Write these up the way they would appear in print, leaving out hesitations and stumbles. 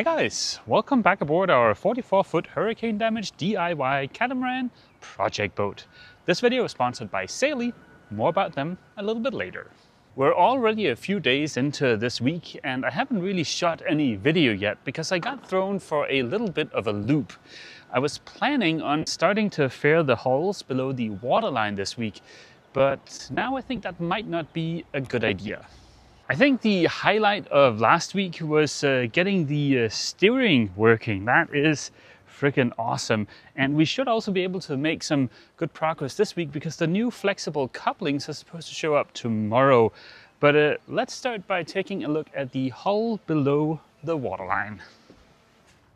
Hi guys, welcome back aboard our 44-foot hurricane damage DIY catamaran project boat. This video is sponsored by Saily. More about them a little bit later. We're already a few days into this week and I haven't really shot any video yet because I got thrown for a little bit of a loop. I was planning on starting to fare the hulls below the waterline this week, but now I think that might not be a good idea. I think the highlight of last week was getting the steering working. That is freaking awesome. And we should also be able to make some good progress this week because the new flexible couplings are supposed to show up tomorrow. But let's start by taking a look at the hull below the waterline.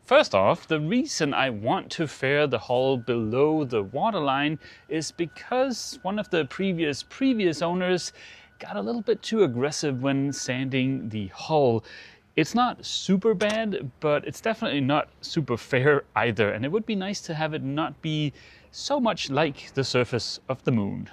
First off, the reason I want to fare the hull below the waterline is because one of the previous owners got a little bit too aggressive when sanding the hull. It's not super bad, but it's definitely not super fair either. And it would be nice to have it not be so much like the surface of the moon.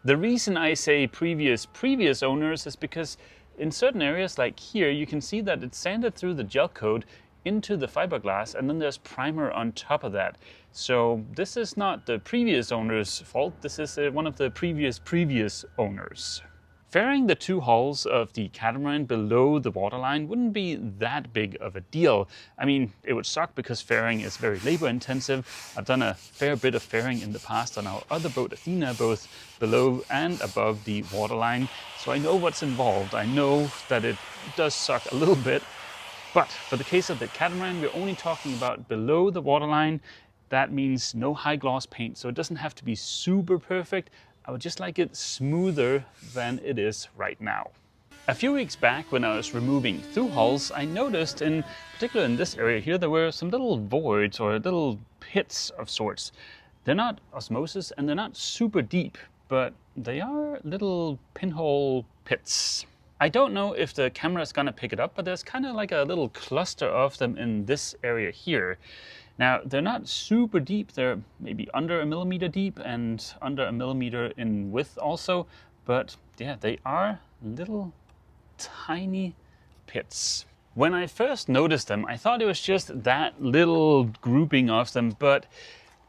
The reason I say previous owners is because in certain areas like here, you can see that it's sanded through the gel coat into the fiberglass, and then there's primer on top of that. So this is not the previous owner's fault. This is one of the previous owners. Fairing the two hulls of the catamaran below the waterline wouldn't be that big of a deal. I mean, it would suck because fairing is very labor intensive. I've done a fair bit of fairing in the past on our other boat, Athena, both below and above the waterline. So I know what's involved. I know that it does suck a little bit. But for the case of the catamaran, we're only talking about below the waterline. That means no high gloss paint, so it doesn't have to be super perfect. I would just like it smoother than it is right now. A few weeks back when I was removing through hulls, I noticed in particular in this area here, there were some little voids or little pits of sorts. They're not osmosis and they're not super deep, but they are little pinhole pits. I don't know if the camera is gonna pick it up, but there's kind of like a little cluster of them in this area here. Now, they're not super deep, they're maybe under 1 millimeter deep and under 1 millimeter in width also, but yeah, they are little tiny pits. When I first noticed them, I thought it was just that little grouping of them, but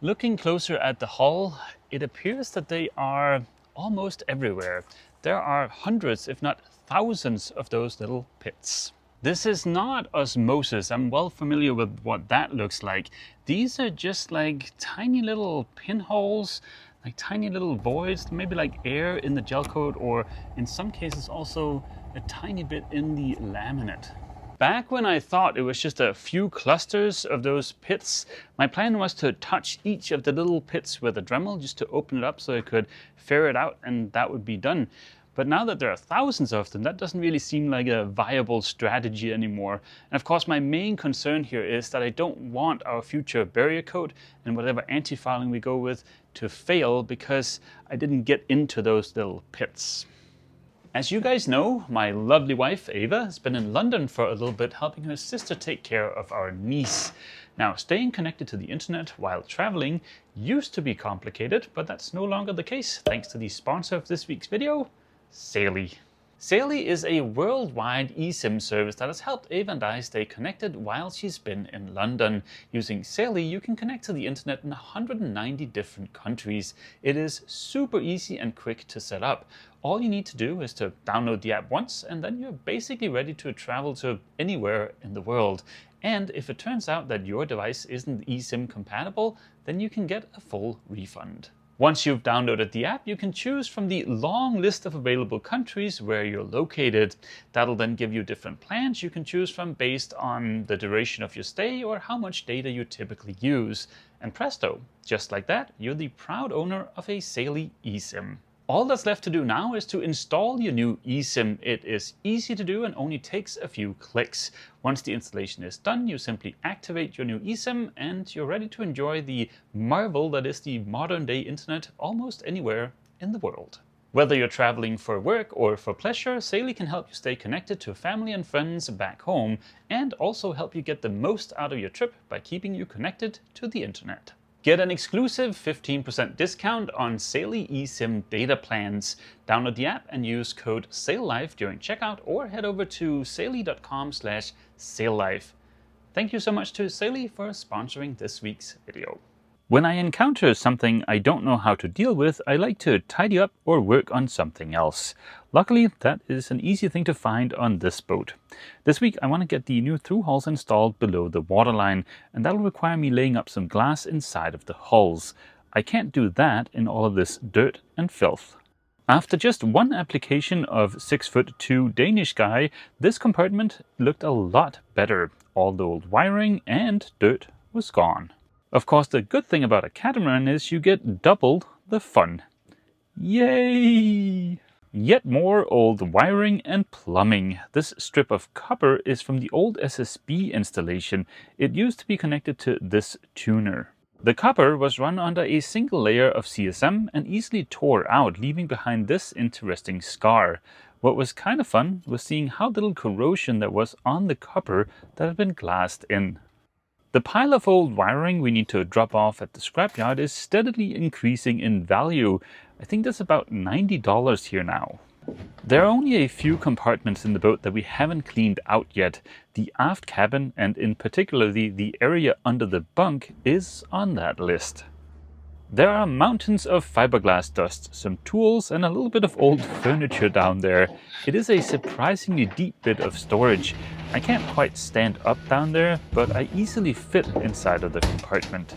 looking closer at the hull, it appears that they are almost everywhere. There are hundreds, if not thousands, of those little pits. This is not osmosis. I'm well familiar with what that looks like. These are just like tiny little pinholes, like tiny little voids, maybe like air in the gel coat, or in some cases also a tiny bit in the laminate. Back when I thought it was just a few clusters of those pits, my plan was to touch each of the little pits with a Dremel just to open it up so I could ferret out and that would be done. But now that there are thousands of them, that doesn't really seem like a viable strategy anymore. And of course, my main concern here is that I don't want our future barrier coat and whatever anti-fouling we go with to fail because I didn't get into those little pits. As you guys know, my lovely wife, Ava, has been in London for a little bit helping her sister take care of our niece. Now, staying connected to the internet while traveling used to be complicated, but that's no longer the case thanks to the sponsor of this week's video, Saily. Saily is a worldwide eSIM service that has helped Ava and I stay connected while she's been in London. Using Saily, you can connect to the internet in 190 different countries. It is super easy and quick to set up. All you need to do is to download the app once, and then you're basically ready to travel to anywhere in the world. And if it turns out that your device isn't eSIM compatible, then you can get a full refund. Once you've downloaded the app, you can choose from the long list of available countries where you're located. That'll then give you different plans you can choose from based on the duration of your stay or how much data you typically use. And presto, just like that, you're the proud owner of a Saily eSIM. All that's left to do now is to install your new eSIM. It is easy to do and only takes a few clicks. Once the installation is done, you simply activate your new eSIM and you're ready to enjoy the marvel that is the modern day internet almost anywhere in the world. Whether you're traveling for work or for pleasure, Saily can help you stay connected to family and friends back home and also help you get the most out of your trip by keeping you connected to the internet. Get an exclusive 15% discount on Saily eSIM data plans. Download the app and use code SAILLIFE during checkout or head over to saily.com/SailLife. Thank you so much to Saily for sponsoring this week's video. When I encounter something I don't know how to deal with, I like to tidy up or work on something else. Luckily, that is an easy thing to find on this boat. This week I want to get the new through hulls installed below the waterline, and that'll require me laying up some glass inside of the hulls. I can't do that in all of this dirt and filth. After just one application of 6'2" Danish guy, this compartment looked a lot better. All the old wiring and dirt was gone. Of course, the good thing about a catamaran is you get double the fun. Yay! Yet more old wiring and plumbing. This strip of copper is from the old SSB installation. It used to be connected to this tuner. The copper was run under a single layer of CSM and easily tore out, leaving behind this interesting scar. What was kind of fun was seeing how little corrosion there was on the copper that had been glassed in. The pile of old wiring we need to drop off at the scrapyard is steadily increasing in value. I think that's about $90 here now. There are only a few compartments in the boat that we haven't cleaned out yet. The aft cabin, and in particular the area under the bunk, is on that list. There are mountains of fiberglass dust, some tools and a little bit of old furniture down there. It is a surprisingly deep bit of storage. I can't quite stand up down there, but I easily fit inside of the compartment.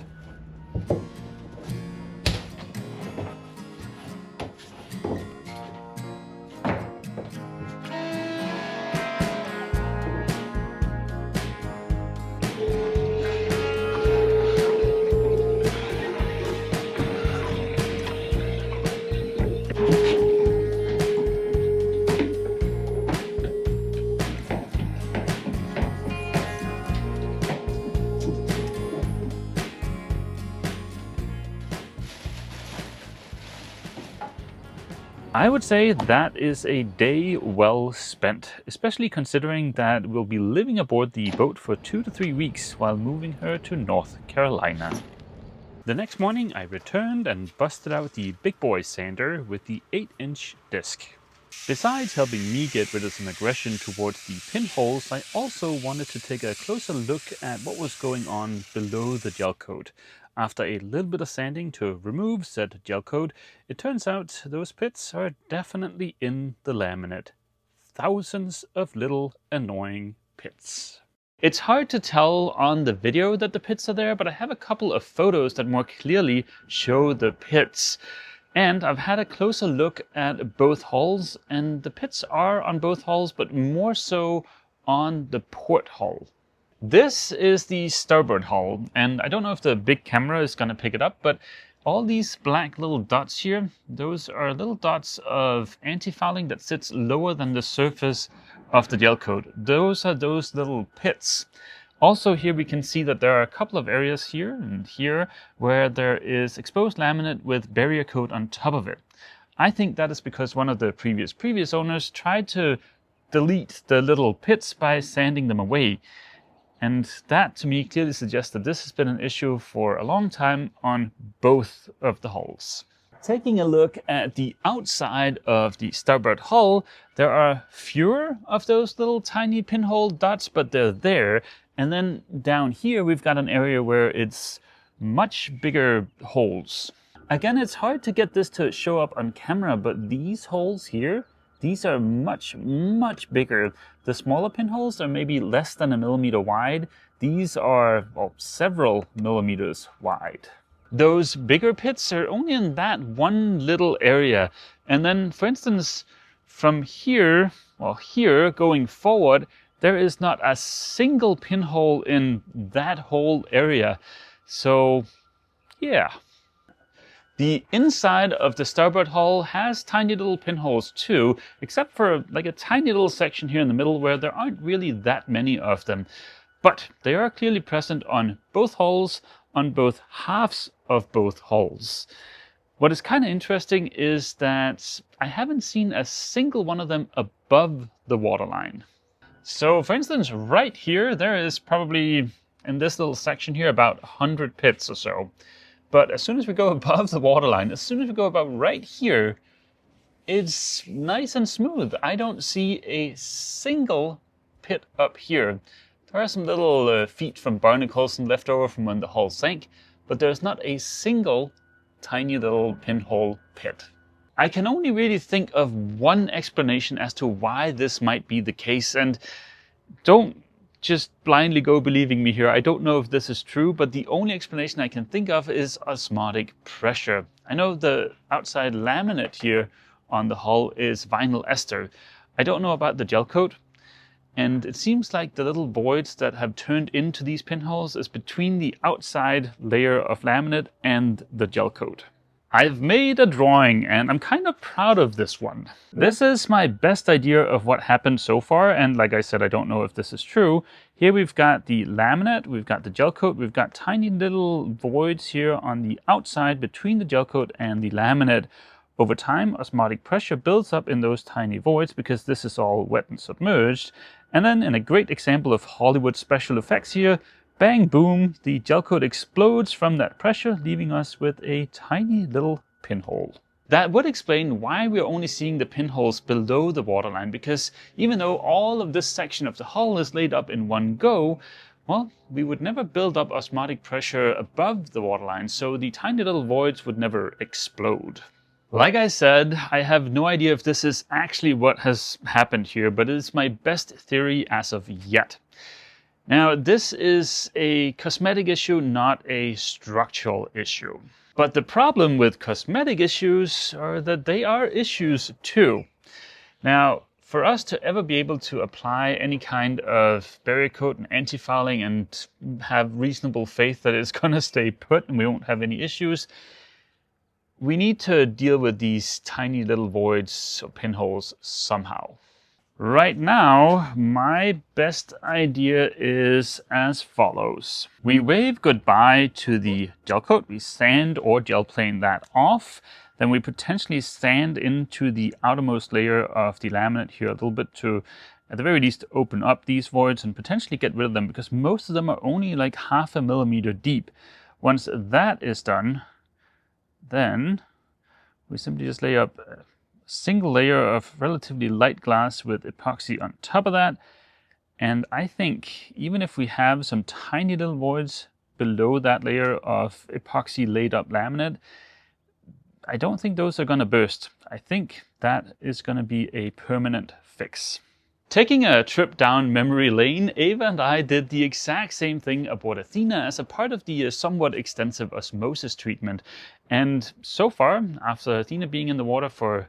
I would say that is a day well spent, especially considering that we'll be living aboard the boat for 2 to 3 weeks while moving her to North Carolina. The next morning I returned and busted out the big boy sander with the 8-inch disc. Besides helping me get rid of some aggression towards the pinholes, I also wanted to take a closer look at what was going on below the gel coat. After a little bit of sanding to remove said gel coat, it turns out those pits are definitely in the laminate. Thousands of little annoying pits. It's hard to tell on the video that the pits are there, but I have a couple of photos that more clearly show the pits. And I've had a closer look at both hulls, and the pits are on both hulls, but more so on the port hull. This is the starboard hull, and I don't know if the big camera is going to pick it up, but all these black little dots here, those are little dots of anti-fouling that sits lower than the surface of the gel coat. Those are those little pits. Also here we can see that there are a couple of areas here and here where there is exposed laminate with barrier coat on top of it. I think that is because one of the previous owners tried to delete the little pits by sanding them away. And that to me clearly suggests that this has been an issue for a long time on both of the hulls. Taking a look at the outside of the starboard hull, there are fewer of those little tiny pinhole dots, but they're there. And then down here, we've got an area where it's much bigger holes. Again, it's hard to get this to show up on camera, but these holes here, these are much bigger. The smaller pinholes are maybe less than 1 millimeter wide. These are, well, several millimeters wide. Those bigger pits are only in that one little area. And then, for instance, from here, well, here going forward, there is not a single pinhole in that whole area. So, yeah. The inside of the starboard hull has tiny little pinholes too, except for like a tiny little section here in the middle where there aren't really that many of them. But they are clearly present on both hulls, on both halves of both hulls. What is kind of interesting is that I haven't seen a single one of them above the waterline. So for instance, right here, there is probably in this little section here about 100 pits or so. But as soon as we go above the waterline, as soon as we go about right here, it's nice and smooth. I don't see a single pit up here. There are some little feet from barnacles left over from when the hull sank, but there's not a single tiny little pinhole pit. I can only really think of one explanation as to why this might be the case, and don't just blindly go believing me here. I don't know if this is true, but the only explanation I can think of is osmotic pressure. I know the outside laminate here on the hull is vinyl ester. I don't know about the gel coat, and it seems like the little voids that have turned into these pinholes is between the outside layer of laminate and the gel coat. I've made a drawing and I'm kind of proud of this one. This is my best idea of what happened so far, and like I said, I don't know if this is true. Here we've got the laminate, we've got the gel coat, we've got tiny little voids here on the outside between the gel coat and the laminate. Over time, osmotic pressure builds up in those tiny voids because this is all wet and submerged. And then in a great example of Hollywood special effects here, bang boom, the gel coat explodes from that pressure, leaving us with a tiny little pinhole. That would explain why we're only seeing the pinholes below the waterline, because even though all of this section of the hull is laid up in one go, well, we would never build up osmotic pressure above the waterline, so the tiny little voids would never explode. Like I said, I have no idea if this is actually what has happened here, but it is my best theory as of yet. Now, this is a cosmetic issue, not a structural issue. But the problem with cosmetic issues are that they are issues too. Now, for us to ever be able to apply any kind of barrier coat and anti-fouling and have reasonable faith that it's going to stay put and we won't have any issues, we need to deal with these tiny little voids or pinholes somehow. Right now, my best idea is as follows. We wave goodbye to the gel coat. We sand or gel plane that off. Then we potentially sand into the outermost layer of the laminate here a little bit to, at the very least, open up these voids and potentially get rid of them, because most of them are only like 0.5 millimeter deep. Once that is done, then we simply just lay up a single layer of relatively light glass with epoxy on top of that. And I think even if we have some tiny little voids below that layer of epoxy laid up laminate, I don't think those are going to burst. I think that is going to be a permanent fix. Taking a trip down memory lane, Ava and I did the exact same thing aboard Athena as a part of the somewhat extensive osmosis treatment. And so far, after Athena being in the water for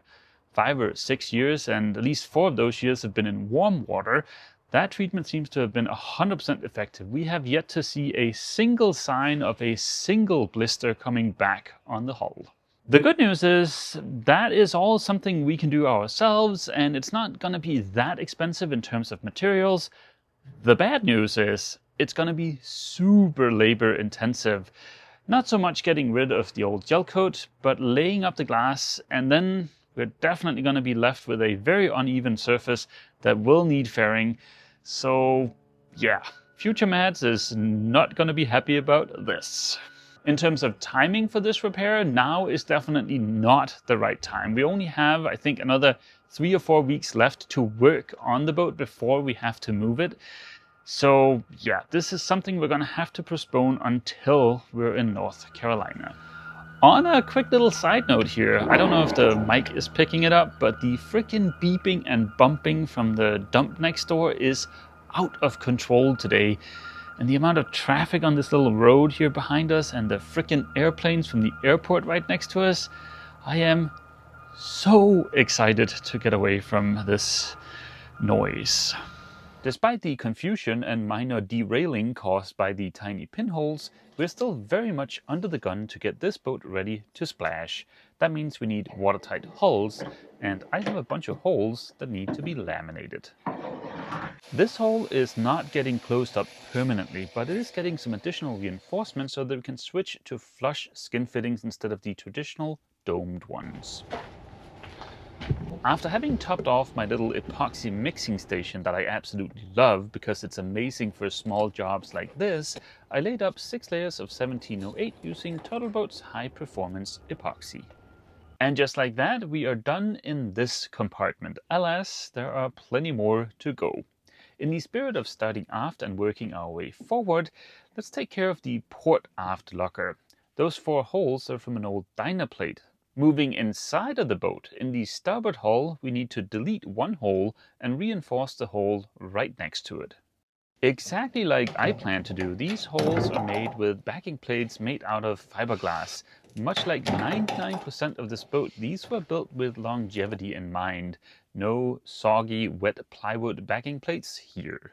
5 or 6 years, and at least 4 of those years have been in warm water, that treatment seems to have been 100% effective. We have yet to see a single sign of a single blister coming back on the hull. The good news is that is all something we can do ourselves, and it's not going to be that expensive in terms of materials. The bad news is it's going to be super labor intensive. Not so much getting rid of the old gel coat, but laying up the glass, and then we're definitely going to be left with a very uneven surface that will need fairing. So yeah, Future Mads is not going to be happy about this. In terms of timing for this repair, now is definitely not the right time. We only have, I think, another 3 or 4 weeks left to work on the boat before we have to move it. So yeah, this is something we're going to have to postpone until we're in North Carolina. On a quick little side note here, I don't know if the mic is picking it up, but the freaking beeping and bumping from the dump next door is out of control today. And the amount of traffic on this little road here behind us and the freaking airplanes from the airport right next to us, I am so excited to get away from this noise. Despite the confusion and minor derailing caused by the tiny pinholes, we're still very much under the gun to get this boat ready to splash. That means we need watertight hulls, and I have a bunch of holes that need to be laminated. This hole is not getting closed up permanently, but it is getting some additional reinforcement so that we can switch to flush skin fittings instead of the traditional domed ones. After having topped off my little epoxy mixing station that I absolutely love because it's amazing for small jobs like this, I laid up 6 layers of 1708 using TotalBoat's high performance epoxy. And just like that, we are done in this compartment. Alas, there are plenty more to go. in the spirit of starting aft and working our way forward, let's take care of the port aft locker. Those 4 holes are from an old diner plate. Moving inside of the boat, in the starboard hull, we need to delete 1 hole and reinforce the hole right next to it. Exactly like I plan to do, these holes are made with backing plates made out of fiberglass. Much like 99% of this boat, these were built with longevity in mind. No soggy, wet plywood backing plates here.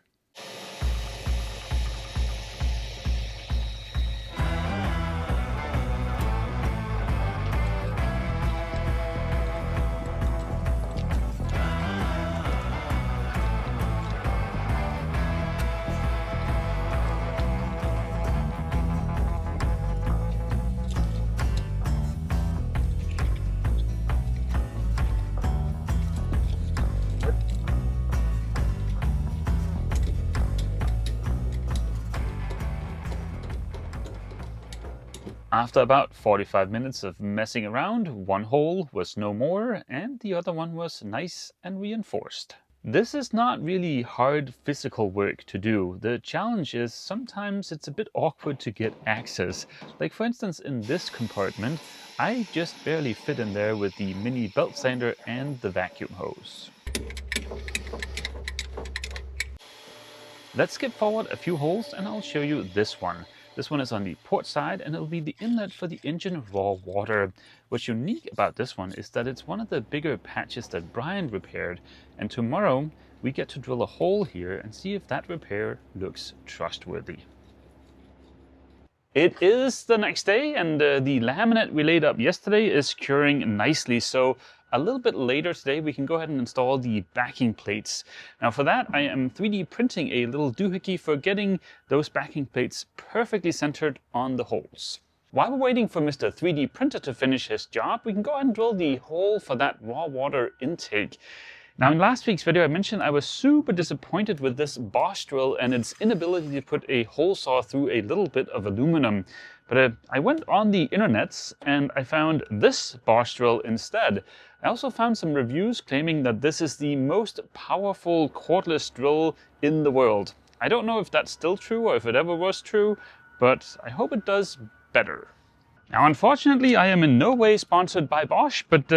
After about 45 minutes of messing around, 1 hole was no more and the other one was nice and reinforced. This is not really hard physical work to do. The challenge is sometimes it's a bit awkward to get access. Like for instance in this compartment, I just barely fit in there with the mini belt sander and the vacuum hose. Let's skip forward a few holes and I'll show you this one. This one is on the port side and it'll be the inlet for the engine raw water. What's unique about this one is that it's one of the bigger patches that Brian repaired, and tomorrow we get to drill a hole here and see if that repair looks trustworthy. It is the next day and the laminate we laid up yesterday is curing nicely, so a little bit later today we can go ahead and install the backing plates. Now for that I am 3D printing a little doohickey for getting those backing plates perfectly centered on the holes. While we're waiting for Mr. 3D printer to finish his job, we can go ahead and drill the hole for that raw water intake. Now in last week's video I mentioned I was super disappointed with this Bosch drill and its inability to put a hole saw through a little bit of aluminum. But I went on the internets and I found this Bosch drill instead. I also found some reviews claiming that this is the most powerful cordless drill in the world. I don't know if that's still true or if it ever was true, but I hope it does better. Now unfortunately I am in no way sponsored by Bosch, but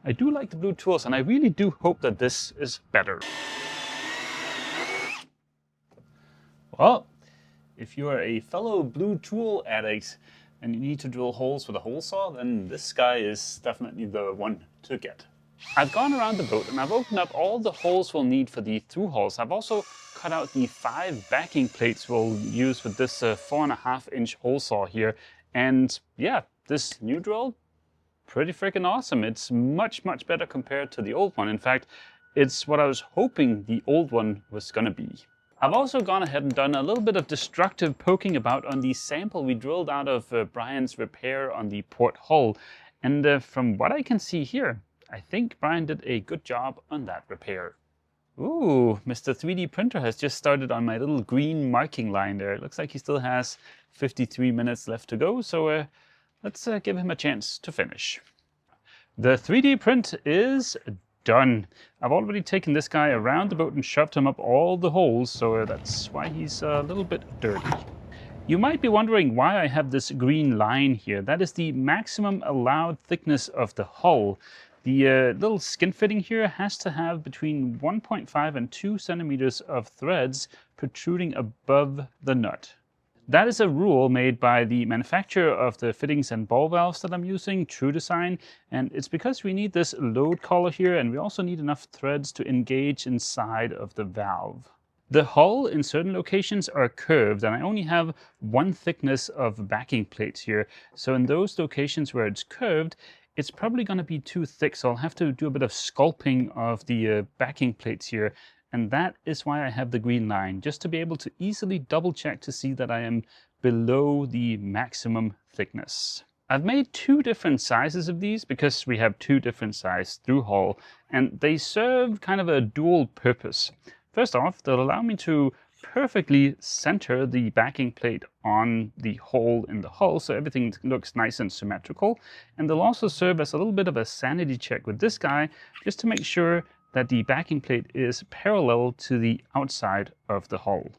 I do like the blue tools and I really do hope that this is better. Well, if you are a fellow blue tool addict and you need to drill holes with a hole saw, then this guy is definitely the one to get. I've gone around the boat and I've opened up all the holes we'll need for the through holes. I've also cut out the 5 backing plates we'll use with this 4.5-inch hole saw here. And yeah, this new drill, pretty freaking awesome. It's much better compared to the old one. In fact, it's what I was hoping the old one was gonna be. I've also gone ahead and done a little bit of destructive poking about on the sample we drilled out of Brian's repair on the port hull. And from what I can see here, I think Brian did a good job on that repair. Ooh, Mr. 3D printer has just started on my little green marking line there. It looks like he still has 53 minutes left to go, so let's give him a chance to finish. The 3D print is done. I've already taken this guy around the boat and shoved him up all the holes, so that's why he's a little bit dirty. You might be wondering why I have this green line here. That is the maximum allowed thickness of the hull. The little skin fitting here has to have between 1.5 and 2 centimeters of threads protruding above the nut. That is a rule made by the manufacturer of the fittings and ball valves that I'm using, True Design, and it's because we need this load collar here and we also need enough threads to engage inside of the valve. The hull in certain locations are curved and I only have 1 thickness of backing plates here, so in those locations where it's curved, it's probably going to be too thick, so I'll have to do a bit of sculpting of the backing plates here. And that is why I have the green line, just to be able to easily double check to see that I am below the maximum thickness. I've made 2 different sizes of these because we have 2 different size through hull and they serve kind of a dual purpose. First off, they'll allow me to perfectly center the backing plate on the hole in the hull so everything looks nice and symmetrical. And they'll also serve as a little bit of a sanity check with this guy just to make sure that the backing plate is parallel to the outside of the hull.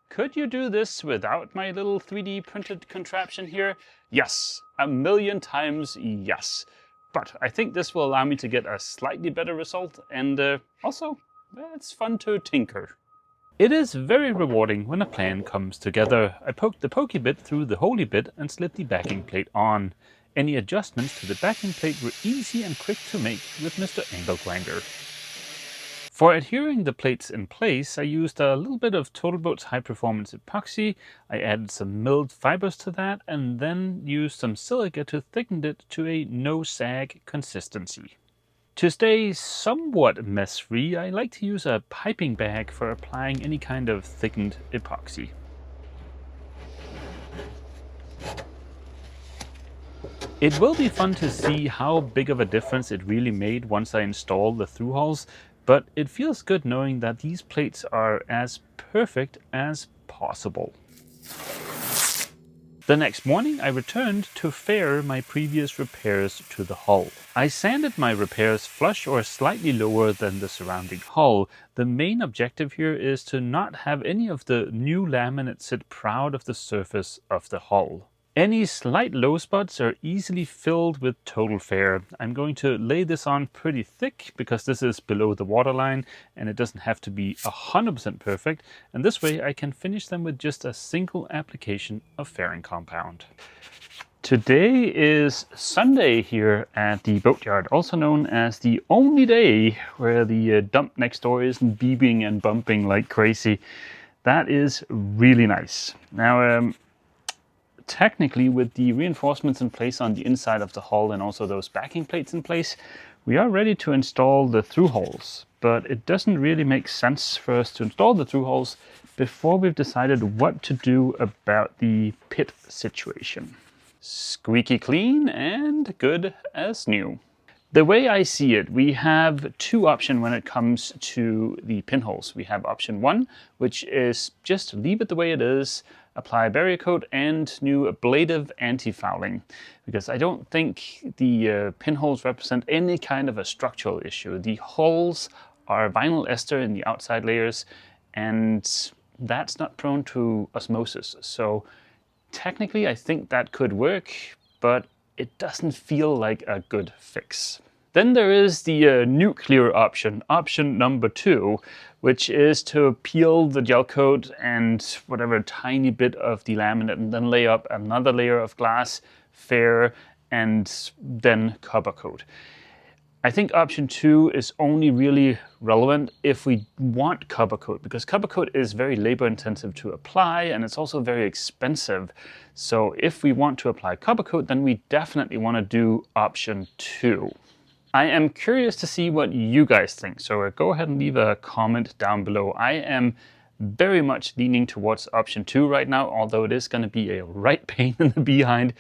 Could you do this without my little 3D printed contraption here? Yes, a million times yes. But I think this will allow me to get a slightly better result, and also, it's fun to tinker. It is very rewarding when a plan comes together. I poked the pokey bit through the holy bit and slid the backing plate on. Any adjustments to the backing plate were easy and quick to make with Mr. Angle Grinder. For adhering the plates in place, I used a little bit of TotalBoat's high-performance epoxy. I added some milled fibers to that and then used some silica to thicken it to a no-sag consistency. To stay somewhat mess-free, I like to use a piping bag for applying any kind of thickened epoxy. It will be fun to see how big of a difference it really made once I installed the through hulls, but it feels good knowing that these plates are as perfect as possible. The next morning I returned to fare my previous repairs to the hull. I sanded my repairs flush or slightly lower than the surrounding hull. The main objective here is to not have any of the new laminate sit proud of the surface of the hull. Any slight low spots are easily filled with Total Fare. I'm going to lay this on pretty thick because this is below the waterline and it doesn't have to be 100% perfect, and this way I can finish them with just a single application of fairing compound. Today is Sunday here at the boatyard, also known as the only day where the dump next door isn't beeping and bumping like crazy. That is really nice. Now, technically, with the reinforcements in place on the inside of the hull and also those backing plates in place, we are ready to install the through hulls. But it doesn't really make sense for us to install the through hulls before we've decided what to do about the pit situation. Squeaky clean and good as new. The way I see it, we have two options when it comes to the pinholes. We have option one, which is just leave it the way it is, apply barrier coat and new ablative anti-fouling, because I don't think the pinholes represent any kind of a structural issue. The hulls are vinyl ester in the outside layers, and that's not prone to osmosis. So technically I think that could work, but it doesn't feel like a good fix. Then there is the nuclear option, option number 2, which is to peel the gel coat and whatever tiny bit of the laminate and then lay up another layer of glass, fair, and then cover coat. I think option 2 is only really relevant if we want cover coat, because cover coat is very labor intensive to apply and it's also very expensive. So if we want to apply cover coat, then we definitely want to do option 2. I am curious to see what you guys think, so go ahead and leave a comment down below. I am very much leaning towards option 2 right now, although it is going to be a right pain in the behind.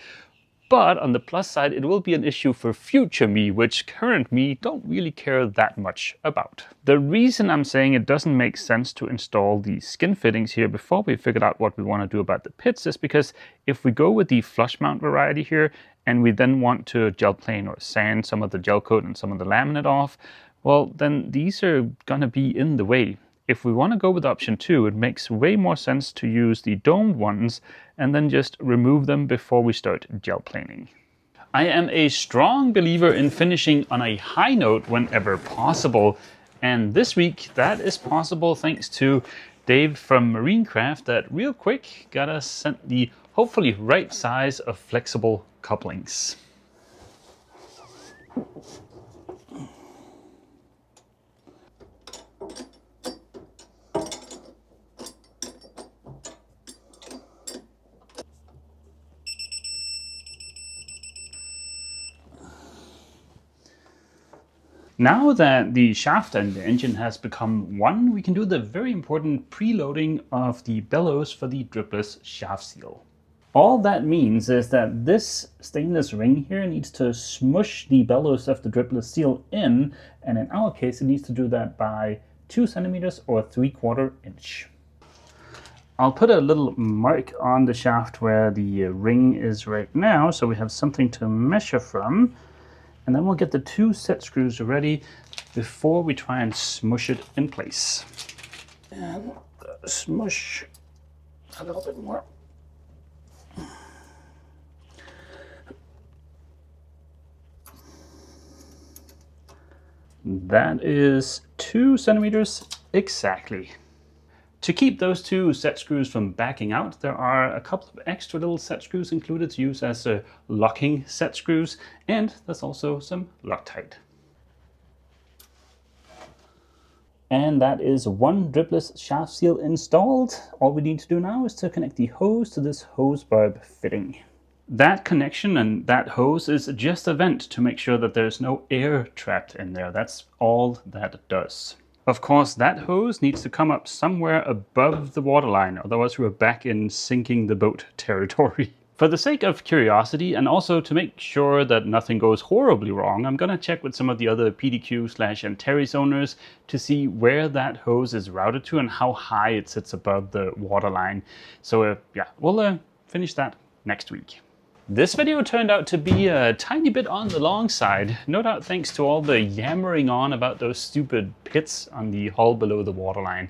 But on the plus side, it will be an issue for future me, which current me don't really care that much about. The reason I'm saying it doesn't make sense to install the skin fittings here before we figured out what we want to do about the pits is because if we go with the flush mount variety here and we then want to gel plane or sand some of the gel coat and some of the laminate off, well, then these are going to be in the way. If we want to go with option 2, it makes way more sense to use the domed ones and then just remove them before we start gel planing. I am a strong believer in finishing on a high note whenever possible, and this week that is possible thanks to Dave from Marinecraft that real quick got us sent the hopefully right size of flexible couplings. Now that the shaft and the engine has become one, we can do the very important preloading of the bellows for the dripless shaft seal. All that means is that this stainless ring here needs to smush the bellows of the dripless seal in, and in our case it needs to do that by 2 centimeters or 3/4 inch. I'll put a little mark on the shaft where the ring is right now, so we have something to measure from. And then we'll get the 2 set screws ready. before we try and smush it in place. And smush a little bit more. That is 2 centimeters exactly. To keep those 2 set screws from backing out, there are a couple of extra little set screws included to use as locking set screws, and there's also some Loctite. And that is 1 dripless shaft seal installed. All we need to do now is to connect the hose to this hose barb fitting. That connection and that hose is just a vent to make sure that there's no air trapped in there. That's all that it does. Of course, that hose needs to come up somewhere above the waterline, otherwise we're back in sinking the boat territory. For the sake of curiosity, and also to make sure that nothing goes horribly wrong, I'm going to check with some of the other PDQ/Antares owners to see where that hose is routed to and how high it sits above the waterline. So yeah, we'll finish that next week. This video turned out to be a tiny bit on the long side, no doubt thanks to all the yammering on about those stupid pits on the hull below the waterline.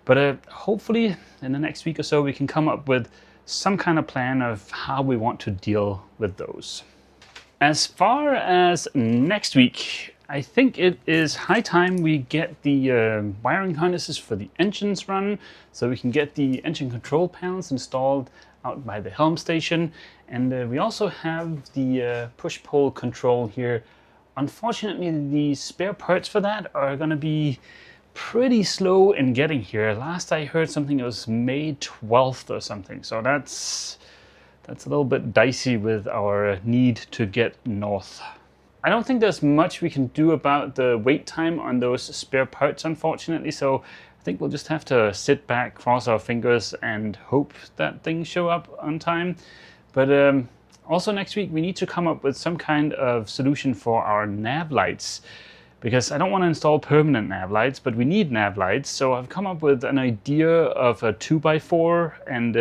But hopefully in the next week or so we can come up with some kind of plan of how we want to deal with those. As far as next week, I think it is high time we get the wiring harnesses for the engines run, so we can get the engine control panels installed out by the helm station. And we also have the push-pull control here. Unfortunately, the spare parts for that are going to be pretty slow in getting here. Last I heard something, it was May 12th or something. So that's a little bit dicey with our need to get north. I don't think there's much we can do about the wait time on those spare parts, unfortunately. So I think we'll just have to sit back, cross our fingers, and hope that things show up on time. But also next week we need to come up with some kind of solution for our nav lights, because I don't want to install permanent nav lights, but we need nav lights. So I've come up with an idea of a 2x4, and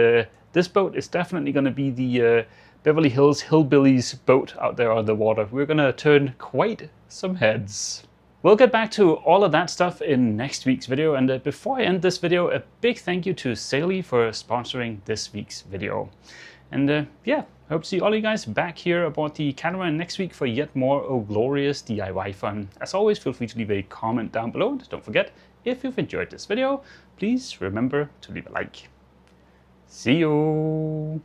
this boat is definitely going to be the Beverly Hills Hillbillies boat out there on the water. We're going to turn quite some heads. We'll get back to all of that stuff in next week's video. And before I end this video, a big thank you to Saily for sponsoring this week's video. And yeah, I hope to see all you guys back here aboard the Catamaran next week for yet more glorious DIY fun. As always, feel free to leave a comment down below. And don't forget, if you've enjoyed this video, please remember to leave a like. See you!